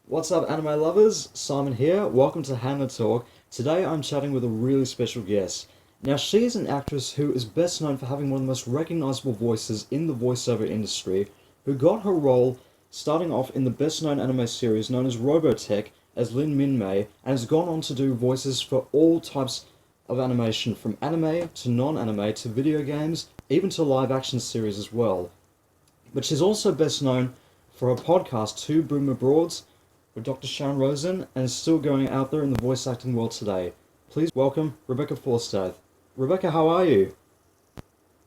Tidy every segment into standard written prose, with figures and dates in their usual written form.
What's up, anime lovers? Simon here. Welcome to HannaTalk. Today I'm chatting with a really special guest. Now, she is an actress who is best known for having one of the most recognizable voices in the voiceover industry, who got her role starting off in the best known anime series known as Robotech as Minmei, and has gone on to do voices for all types of animation, from anime to non-anime to video games, even to live action series as well. But she's also best known for her podcast, Two Boomer Broads, with Dr. Sharon Rosen, and is still going out there in the voice acting world today. Please welcome Rebecca Forstadt. Rebecca, how are you?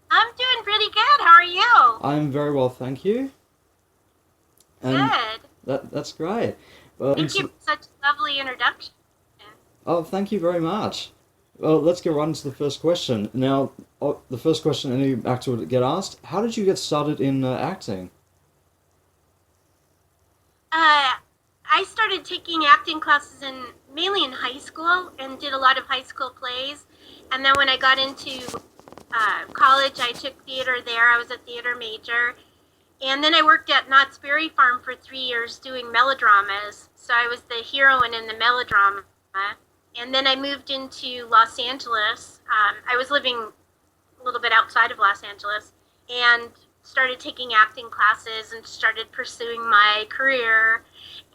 I'm doing pretty good. How are you? I'm very well, thank you. And Good. that's great. Thank you for such a lovely introduction. Oh, thank you very much. Well, let's get right into the first question. Now, the first question any actor would get asked: how did you get started in acting? Uh, I started taking acting classes mainly in high school and did a lot of high school plays. And then when I got into college, I took theater there. I was a theater major. And then I worked at Knott's Berry Farm for 3 years doing melodramas. So I was the heroine in the melodrama. And then I moved into Los Angeles. I was living a little bit outside of Los Angeles and started taking acting classes and started pursuing my career.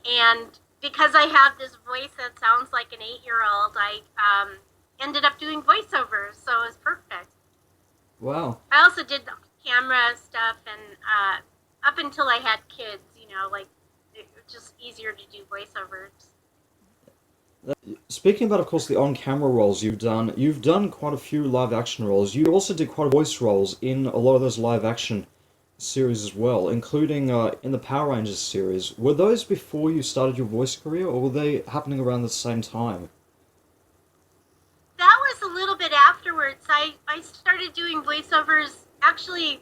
And because I have this voice that sounds like an 8-year-old, I ended up doing voiceovers, so it was perfect. Wow. I also did camera stuff, and up until I had kids, like it was just easier to do voiceovers. Speaking about, of course, the on-camera roles you've done quite a few live-action roles. You also did quite a voice roles in a lot of those live-action series as well, including in the Power Rangers series. Were those before you started your voice career, or were they happening around the same time? That was a little bit afterwards. I started doing voiceovers. Actually,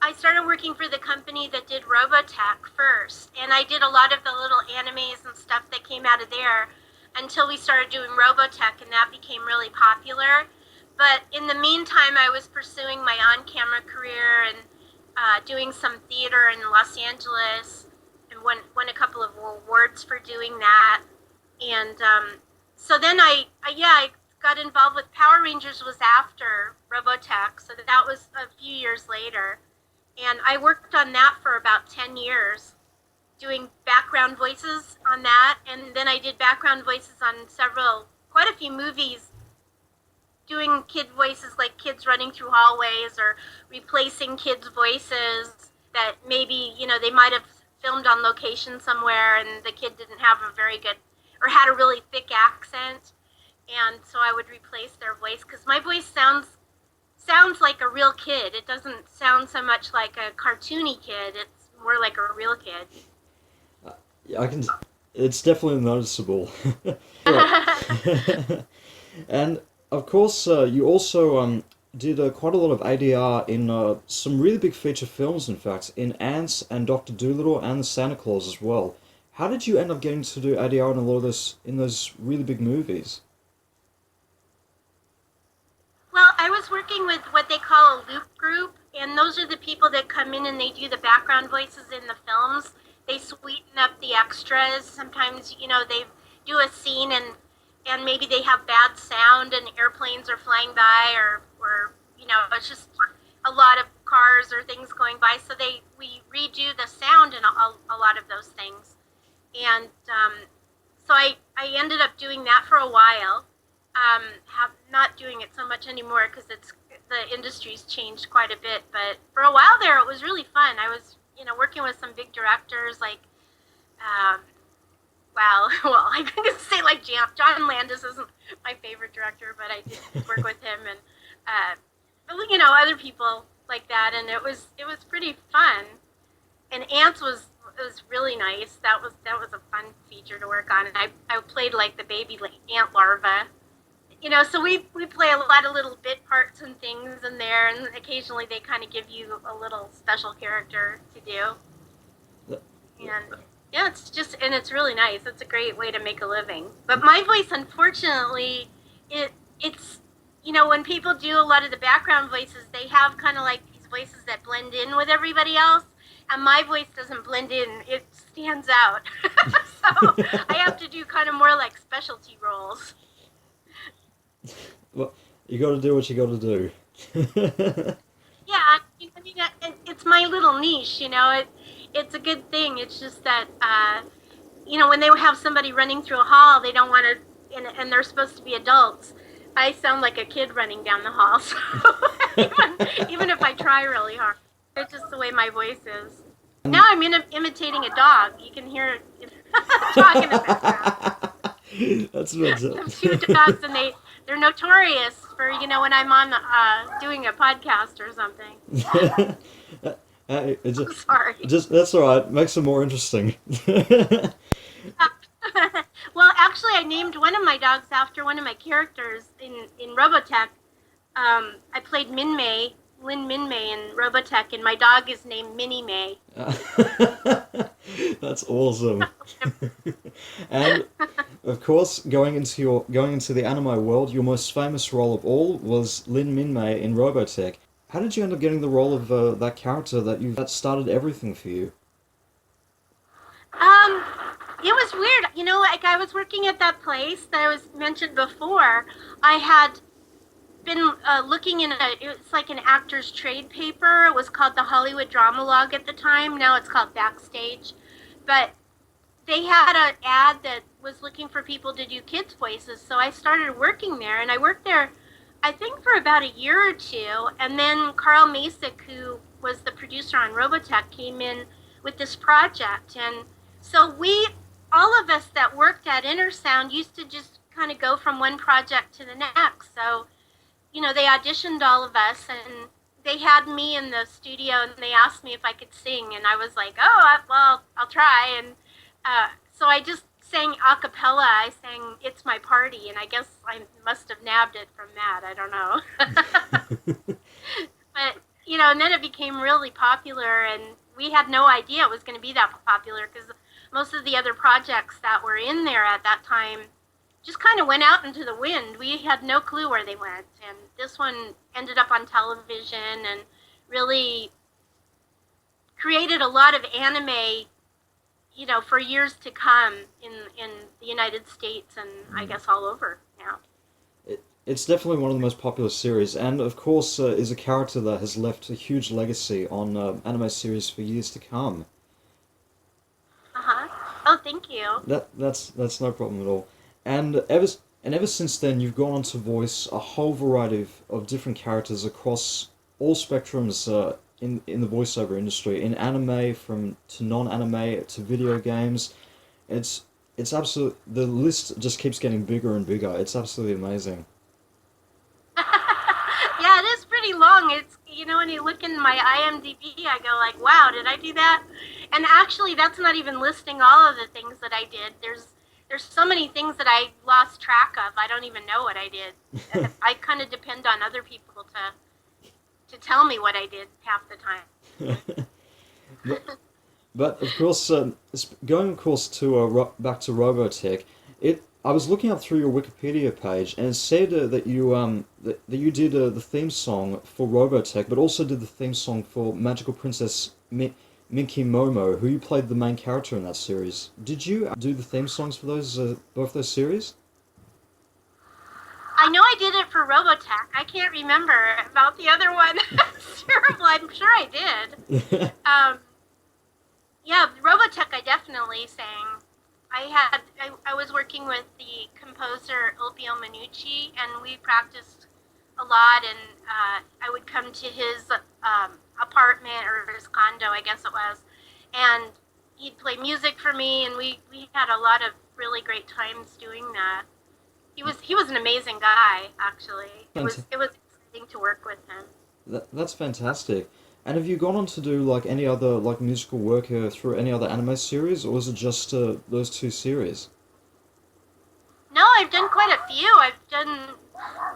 I started working for the company that did Robotech first, and I did a lot of the little animes and stuff that came out of there until we started doing Robotech, and that became really popular. But in the meantime, I was pursuing my on-camera career and doing some theater in Los Angeles, and won a couple of awards for doing that. And so then I got involved with Power Rangers was after Robotech, so that was a few years later. And I worked on that for about 10 years, doing background voices on that, and then I did background voices on quite a few movies, doing kid voices like kids running through hallways or replacing kids' voices that maybe, they might have filmed on location somewhere and the kid didn't have a very good, or had a really thick accent, and so I would replace their voice, because my voice sounds like a real kid. It doesn't sound so much like a cartoony kid, it's more like a real kid. Yeah, I can. It's definitely noticeable. And of course, you also did quite a lot of ADR in some really big feature films. In fact, in Ants and Doctor Dolittle and Santa Claus as well. How did you end up getting to do ADR in a lot of those really big movies? Well, I was working with what they call a loop group, and those are the people that come in and they do the background voices in the films. They sweeten up the extras. Sometimes, they do a scene and maybe they have bad sound and airplanes are flying by or it's just a lot of cars or things going by. So we redo the sound in a lot of those things. And so I ended up doing that for a while. Not doing it so much anymore because the industry's changed quite a bit. But for a while there, it was really fun. I was working with some big directors like, well, I couldn't say like John Landis isn't my favorite director, but I did work with him and, other people like that, and it was pretty fun. And Ants was really nice. That was a fun feature to work on, and I played like the baby ant larva. So we play a lot of little bit parts and things in there, and occasionally they kind of give you a little special character to do. And yeah, it's really nice. It's a great way to make a living. But my voice, unfortunately, it's when people do a lot of the background voices, they have kind of like these voices that blend in with everybody else, and my voice doesn't blend in. It stands out. So So I have to do kind of more like specialty roles. Well, you got to do what you got to do. Yeah, I mean, it's my little niche, it's a good thing. It's just that, when they have somebody running through a hall, they don't want to, and they're supposed to be adults. I sound like a kid running down the hall, so even if I try really hard, it's just the way my voice is. Now I'm imitating a dog. You can hear it talking in the background. That's what I have two dogs, and they're notorious for, when I'm on doing a podcast or something. Sorry. That's all right. Makes it more interesting. Well, actually, I named one of my dogs after one of my characters in Robotech. I played Minmei, Lin Minmei in Robotech, and my dog is named Minmei. That's awesome. And of course, going into the anime world, your most famous role of all was Lin Minmei in Robotech. How did you end up getting the role of that character that started everything for you? It was weird. Like I was working at that place that I was mentioned before. I had been looking it's like an actor's trade paper. It was called the Hollywood Drama Log at the time. Now it's called Backstage. But they had an ad that was looking for people to do kids' voices. So I started working there, and I worked there, I think, for about a year or two. And then Carl Masick, who was the producer on Robotech, came in with this project. And so all of us that worked at Intersound used to just kind of go from one project to the next. So, they auditioned all of us, and they had me in the studio, and they asked me if I could sing, and I was like, well, I'll try. And so I just sang a cappella. I sang It's My Party, and I guess I must have nabbed it from that. I don't know. But, and then it became really popular, and we had no idea it was going to be that popular, because most of the other projects that were in there at that time just kind of went out into the wind. We had no clue where they went, and this one ended up on television and really created a lot of anime, for years to come in the United States and I guess all over now. It's definitely one of the most popular series, and of course is a character that has left a huge legacy on anime series for years to come. Oh, thank you. That's no problem at all. And ever since then, you've gone on to voice a whole variety of different characters across all spectrums in the voiceover industry, in anime to non-anime to video games. It's absolute. The list just keeps getting bigger and bigger. It's absolutely amazing. Yeah, it is pretty long. It's when you look in my IMDb, I go like, wow, did I do that? And actually, that's not even listing all of the things that I did. There's so many things that I lost track of. I don't even know what I did. I kind of depend on other people to tell me what I did half the time. But of course, going of course to back to Robotech, I was looking up through your Wikipedia page, and it said that you did the theme song for Robotech, but also did the theme song for Magical Princess Minky Momo, who you played the main character in that series. Did you do the theme songs for both those series? I know I did it for Robotech. I can't remember about the other one. It's terrible. I'm sure I did. Yeah, Robotech I definitely sang. I was working with the composer Ulpio Manucci, and we practiced a lot, and I would come to his apartment or his condo, I guess it was, and he'd play music for me, and we had a lot of really great times doing that. He was an amazing guy, actually. It was exciting to work with him. That's fantastic. And have you gone on to do like any other like musical work through any other anime series, or is it just those two series? No, I've done quite a few. I've done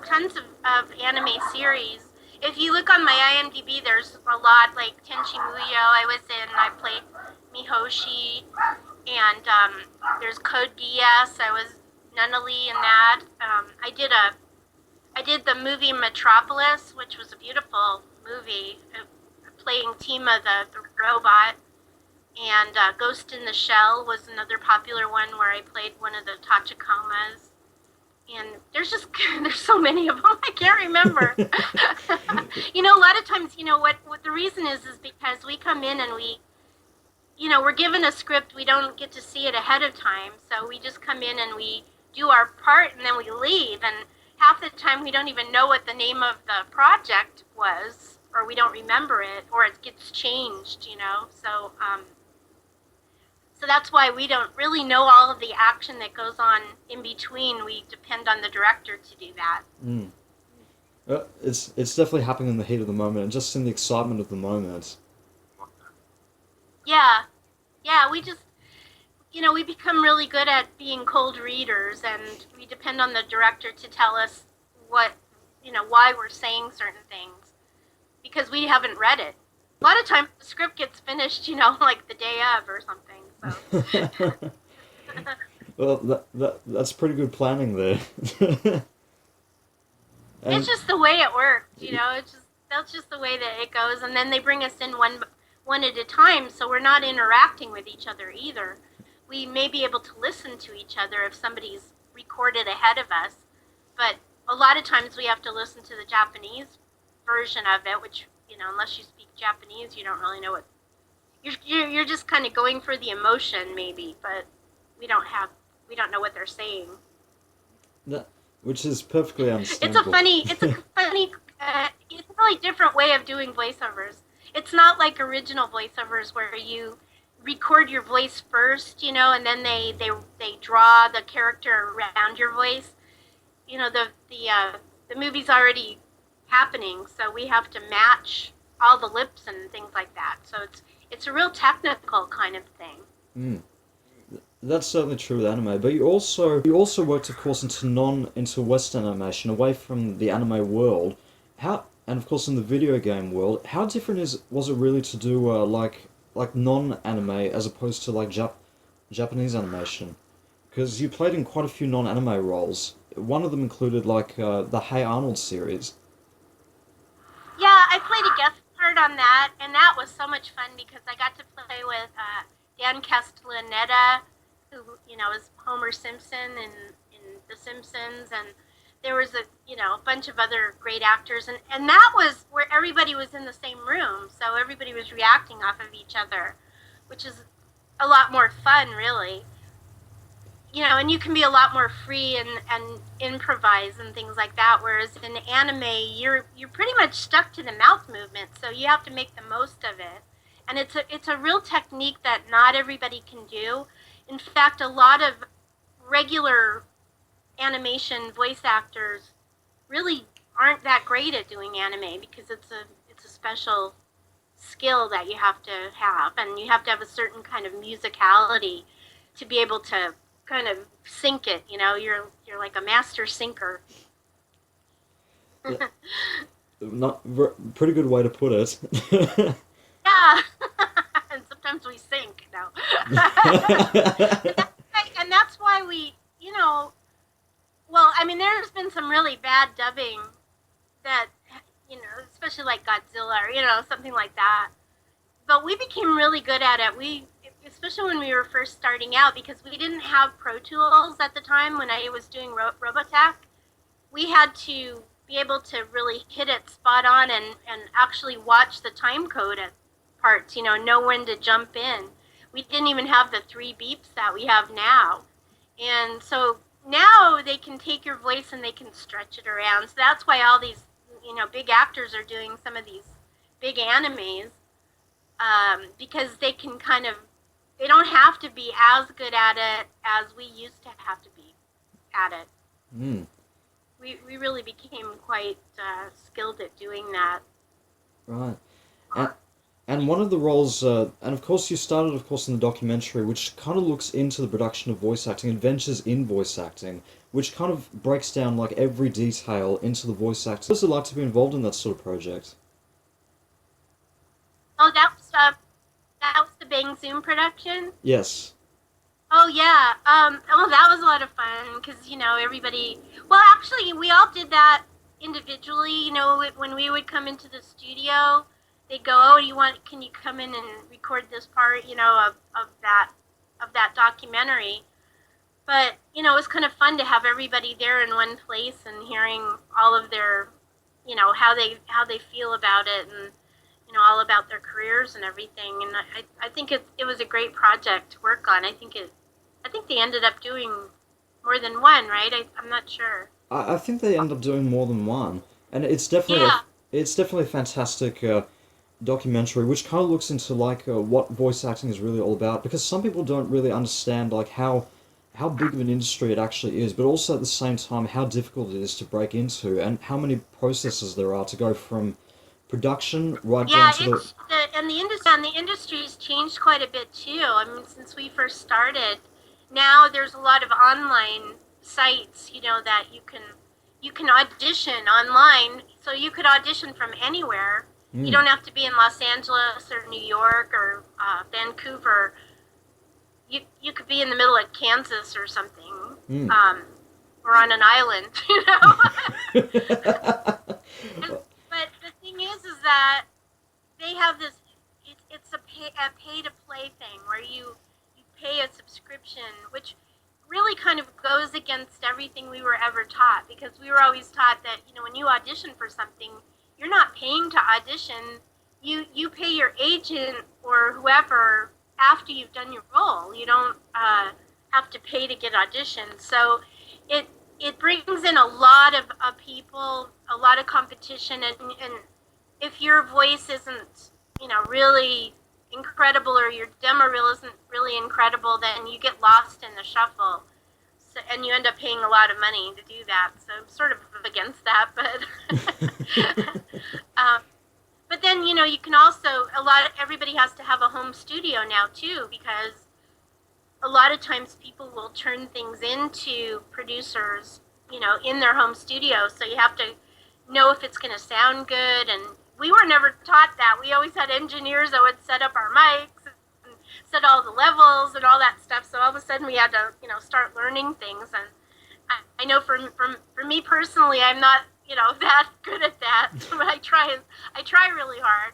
tons of anime series. If you look on my IMDb, there's a lot, like Tenchi Muyo I was in. I played Mihoshi, and there's Code Geass. I was Nunnally in that. I did the movie Metropolis, which was a beautiful movie, playing Tima the robot. And Ghost in the Shell was another popular one where I played one of the Tachicomas. And there's so many of them, I can't remember. A lot of times, what the reason is because we come in and we're given a script, we don't get to see it ahead of time. So we just come in and we do our part and then we leave. And half the time we don't even know what the name of the project was, or we don't remember it, or it gets changed, So that's why we don't really know all of the action that goes on in between. We depend on the director to do that. It's definitely happening in the heat of the moment and just in the excitement of the moment. Yeah. Yeah, we just, we become really good at being cold readers, and we depend on the director to tell us why we're saying certain things, because we haven't read it. A lot of times the script gets finished, like the day of or something. So. Well, that's pretty good planning there. It's just the way it worked, that's just the way that it goes. And then they bring us in one at a time, so we're not interacting with each other either. We may be able to listen to each other if somebody's recorded ahead of us, but a lot of times we have to listen to the Japanese version of it, which, unless you speak Japanese, you don't really know what you're just kind of going for the emotion, maybe, but we don't know what they're saying. Which is perfectly understandable. It's a really different way of doing voiceovers. It's not like original voiceovers where you record your voice first, and then they draw the character around your voice. The movie's already happening, so we have to match all the lips and things like that. So it's a real technical kind of thing. That's certainly true with anime, but you also worked, of course, into Western animation, away from the anime world. And of course in the video game world, how different was it really to do like non-anime as opposed to like Japanese animation? Because you played in quite a few non-anime roles. One of them included like the Hey Arnold series. Yeah, I played a guest part on that, and that was so much fun because I got to play with Dan Castellaneta, who is Homer Simpson in The Simpsons, and there was a bunch of other great actors, and that was where everybody was in the same room, so everybody was reacting off of each other, which is a lot more fun, really. And you can be a lot more free and improvise and things like that, whereas in anime, you're pretty much stuck to the mouth movement, so you have to make the most of it. And it's a real technique that not everybody can do. In fact, a lot of regular animation voice actors really aren't that great at doing anime because it's a special skill that you have to have, and you have to have a certain kind of musicality to be able to kind of sync it. You're like a master syncer. Pretty good way to put it. Yeah. And sometimes we sink, no. And that's why we, well, I mean, there's been some really bad dubbing that, especially like Godzilla or, something like that. But we became really good at it. Especially when we were first starting out, because we didn't have Pro Tools at the time when I was doing Robotech. We had to be able to really hit it spot on and actually watch the time code at parts, know when to jump in. We didn't even have the 3 beeps that we have now. And so now they can take your voice and they can stretch it around. So that's why all these, big actors are doing some of these big animes, because they can they don't have to be as good at it as we used to have to be at it. We really became quite skilled at doing that. Right. And one of the roles, and of course you started, of course, in the documentary, which kind of looks into the production of voice acting, adventures in voice acting, which kind of breaks down like every detail into the voice acting. What was it like to be involved in that sort of project? Oh, that was the Bang Zoom production? Yes. Oh, yeah. That was a lot of fun because, everybody... Well, actually, we all did that individually. When we would come into the studio, they go, oh, can you come in and record this part, of that documentary. But, it was kind of fun to have everybody there in one place and hearing all of their, how they feel about it, and, all about their careers and everything. And I think it was a great project to work on. I think they ended up doing more than one, right? I'm not sure. I think they end up doing more than one, and it's definitely Yeah. it's definitely a fantastic documentary, which kind of looks into like what voice acting is really all about. Because some people don't really understand like how big of an industry it actually is, but also at the same time how difficult it is to break into, and how many processes there are to go from production right down Yeah, to the. the industry's changed quite a bit too. I mean, since we first started, now there's a lot of online sites, that you can audition online. So you could audition from anywhere. You don't have to be in Los Angeles or New York or Vancouver. You could be in the middle of Kansas or something, or on an island, But the thing is that they have this. It's a pay to play thing where you pay a subscription, which really kind of goes against everything we were ever taught, because we were always taught that when you audition for something, you're not paying to audition. You pay your agent or whoever after you've done your role. You don't have to pay to get auditioned. So it brings in a lot of people, a lot of competition, and if your voice isn't really incredible, or your demo reel isn't really incredible, then you get lost in the shuffle. So, and you end up paying a lot of money to do that. So I'm sort of against that, but but then you can also everybody has to have a home studio now too, because a lot of times people will turn things into producers, in their home studio. So you have to know if it's going to sound good. And we were never taught that. We always had engineers that would set up our mics and set all the levels and all that stuff. So all of a sudden we had to, start learning things. And I know for me personally, I'm not, that good at that, but I try really hard.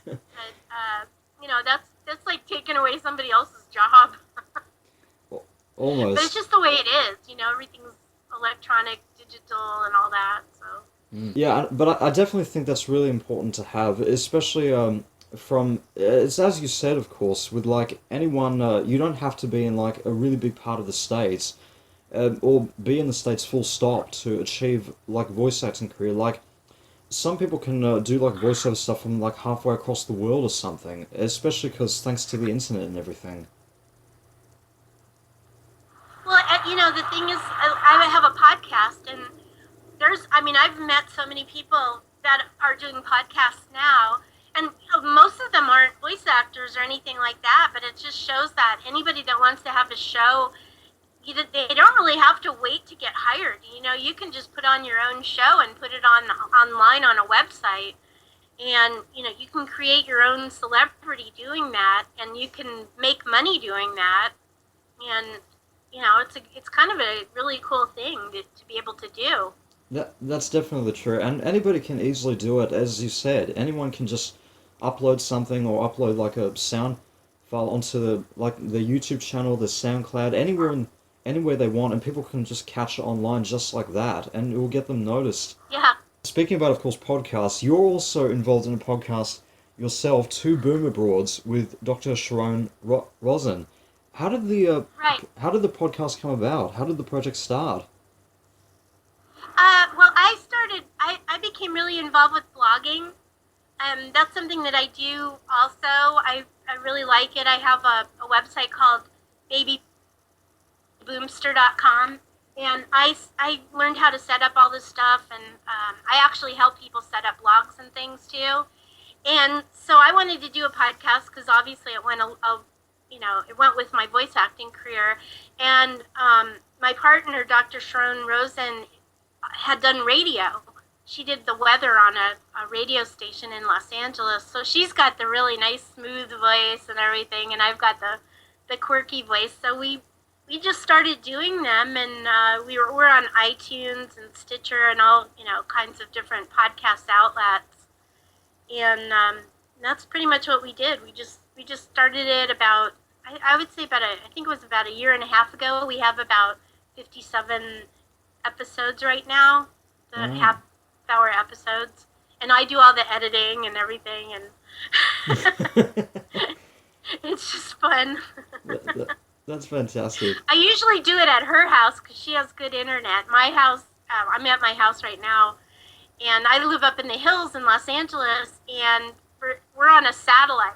But, that's like taking away somebody else's job. Almost. But it's just the way it is, everything's electronic, digital, and all that. So. Yeah, but I definitely think that's really important to have, especially from it's as you said, of course, with like anyone. You don't have to be in like a really big part of the States, or be in the States full stop to achieve like voice acting career. Like some people can do like voiceover stuff from like halfway across the world or something, especially because thanks to the internet and everything. Well, the thing is, I have a podcast, and I've met so many people that are doing podcasts now, and most of them aren't voice actors or anything like that, but it just shows that anybody that wants to have a show, they don't really have to wait to get hired. You can just put on your own show and put it online on a website, and you can create your own celebrity doing that, and you can make money doing that, and it's kind of a really cool thing to be able to do. That's definitely true, and anybody can easily do it, as you said. Anyone can just upload something or upload like a sound file onto the YouTube channel, the SoundCloud, anywhere they want, and people can just catch it online just like that, and it will get them noticed. Yeah. Speaking about, of course, podcasts, you're also involved in a podcast yourself, Two Boomer Broads, with Dr. Sharon Rosen. How did the how did the podcast come about? How did the project start? Well, I became really involved with blogging. That's something that I do also. I really like it. I have a website called babyboomster.com, and I learned how to set up all this stuff, and I actually help people set up blogs and things too. And so I wanted to do a podcast because obviously it went it went with my voice acting career, and my partner, Dr. Sharon Rosen, had done radio. She did the weather on a radio station in Los Angeles, so she's got the really nice, smooth voice and everything, and I've got the quirky voice. So we just started doing them, and we're on iTunes and Stitcher and all kinds of different podcast outlets. and that's pretty much what we did. We just started it about, I would say I think it was about a year and a half ago. We have about 57 episodes right now, the Oh. half-hour episodes, and I do all the editing and everything, and it's just fun. That- that- that's fantastic. I usually do it at her house because she has good internet. My house, I'm at my house right now, and I live up in the hills in Los Angeles, and we're on a satellite,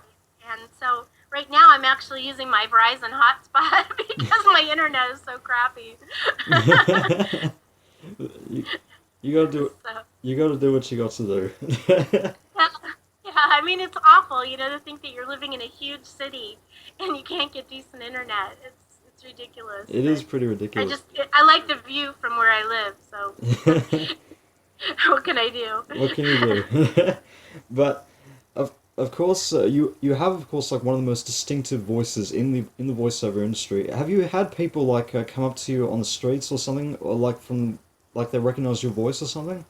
and so right now I'm actually using my Verizon hotspot because my internet is so crappy. you, you gotta do So, you gotta do what you got to do. yeah, I mean it's awful, to think that you're living in a huge city and you can't get decent internet. It's ridiculous. It is But pretty ridiculous. I like the view from where I live, so what can I do? What can you do? But of course, you have of course like one of the most distinctive voices in the voiceover industry. Have you had people like come up to you on the streets or something, or like from like they recognize your voice or something?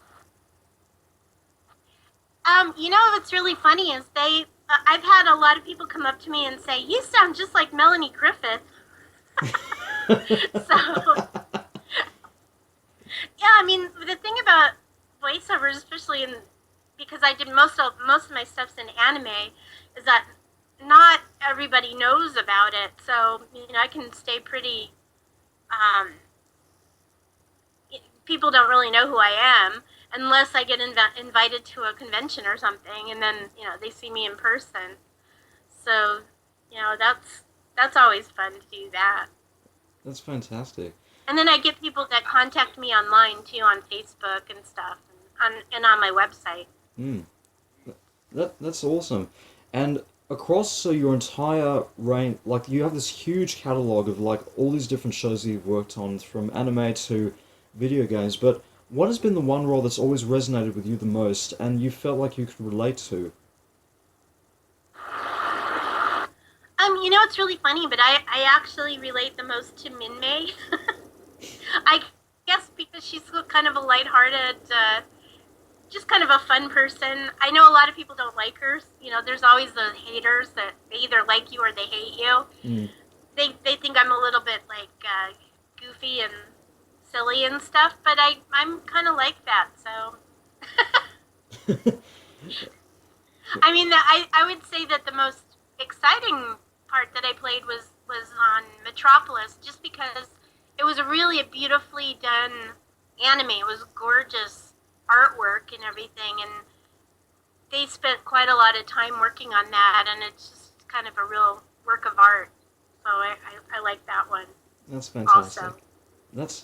What's really funny is I've had a lot of people come up to me and say, "You sound just like Melanie Griffith." So, yeah, I mean, the thing about voiceovers, especially because I did most of my stuff's in anime, is that not everybody knows about it. So, I can stay pretty. Um, People don't really know who I am unless I get invited to a convention or something, and then they see me in person. So, that's always fun to do that. That's fantastic. And then I get people that contact me online too, on Facebook and stuff, and on my website. Mm. That's awesome. And across your entire range, like you have this huge catalog of like all these different shows that you've worked on, from anime to video games. But what has been the one role that's always resonated with you the most, and you felt like you could relate to? It's really funny, but I actually relate the most to Minmei. I guess because she's kind of a lighthearted, just kind of a fun person. I know a lot of people don't like her. There's always those haters that they either like you or they hate you. Mm. They think I'm a little bit like goofy and silly and stuff, but I'm kind of like that. So, I mean, I would say that the most exciting part that I played was on Metropolis, just because it was a beautifully done anime. It was gorgeous artwork and everything, and they spent quite a lot of time working on that, and it's just kind of a real work of art. So I like that one. That's fantastic. Also,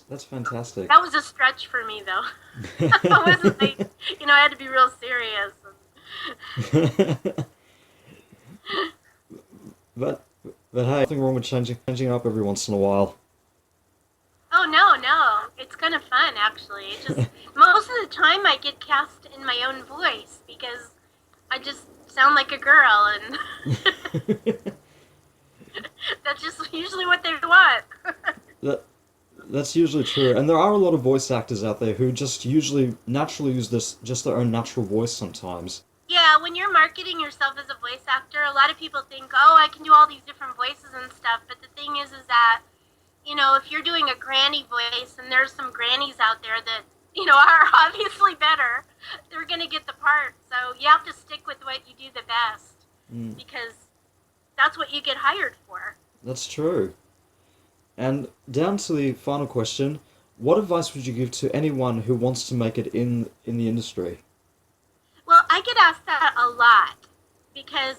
That's fantastic. that was a stretch for me, though. It wasn't like, I had to be real serious. But hey, nothing wrong with changing up every once in a while. Oh, no, it's kind of fun, actually. It just most of the time I get cast in my own voice because I just sound like a girl, and that's just usually what they want. That that's usually true, and there are a lot of voice actors out there who just usually naturally use this just their own natural voice sometimes. Yeah, when you're marketing yourself as a voice actor, a lot of people think, "Oh, I can do all these different voices and stuff." But the thing is that if you're doing a granny voice, and there's some grannies out there that are obviously better, they're gonna get the part. So you have to stick with what you do the best, Mm, because that's what you get hired for. that's true. And down to the final question, what advice would you give to anyone who wants to make it in the industry? Well, I get asked that a lot because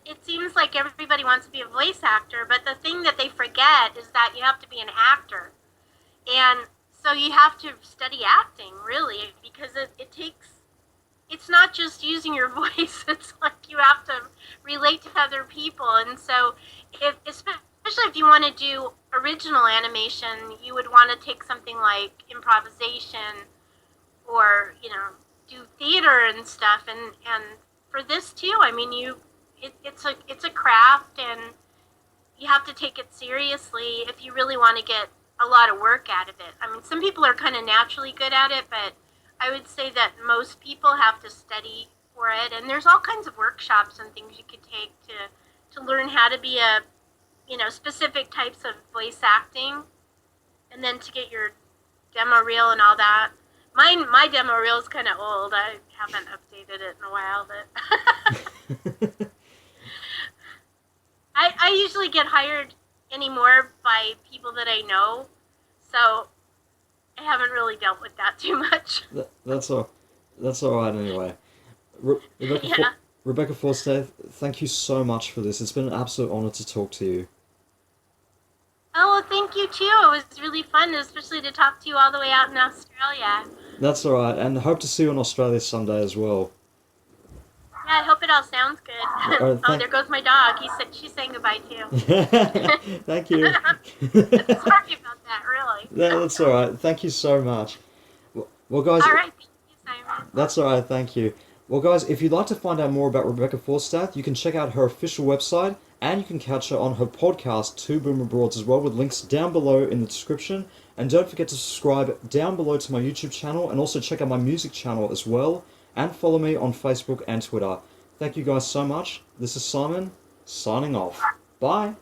it seems like everybody wants to be a voice actor, but the thing that they forget is that you have to be an actor. And so you have to study acting, really, because it's not just using your voice, it's like you have to relate to other people. And so, especially if you want to do original animation, you would want to take something like improvisation, or do theater and stuff, and for this too, I mean, it's a craft, and you have to take it seriously if you really want to get a lot of work out of it. I mean, some people are kind of naturally good at it, but I would say that most people have to study for it. And there's all kinds of workshops and things you could take to learn how to be a, specific types of voice acting, and then to get your demo reel and all that. My demo reel is kind of old. I haven't updated it in a while, but I usually get hired anymore by people that I know, so I haven't really dealt with that too much. That's all right anyway. Rebecca, Yeah. Rebecca Forstadt, thank you so much for this. It's been an absolute honor to talk to you. Oh, well, thank you too. It was really fun, especially to talk to you all the way out in Australia. That's all right, and hope to see you in Australia someday as well. Yeah, I hope it all sounds good. All right, Oh, there goes my dog. She's saying goodbye too. Thank you. Sorry about that, really. No, that's all right. Thank you so much. Well, guys. All right, thank you, Simon. That's all right. Thank you. Well, guys, if you'd like to find out more about Rebecca Forstadt, you can check out her official website, and you can catch her on her podcast, Two Boomer Broads, as well, with links down below in the description. And don't forget to subscribe down below to my YouTube channel, and also check out my music channel as well, and follow me on Facebook and Twitter. Thank you guys so much. This is Simon, signing off. Bye.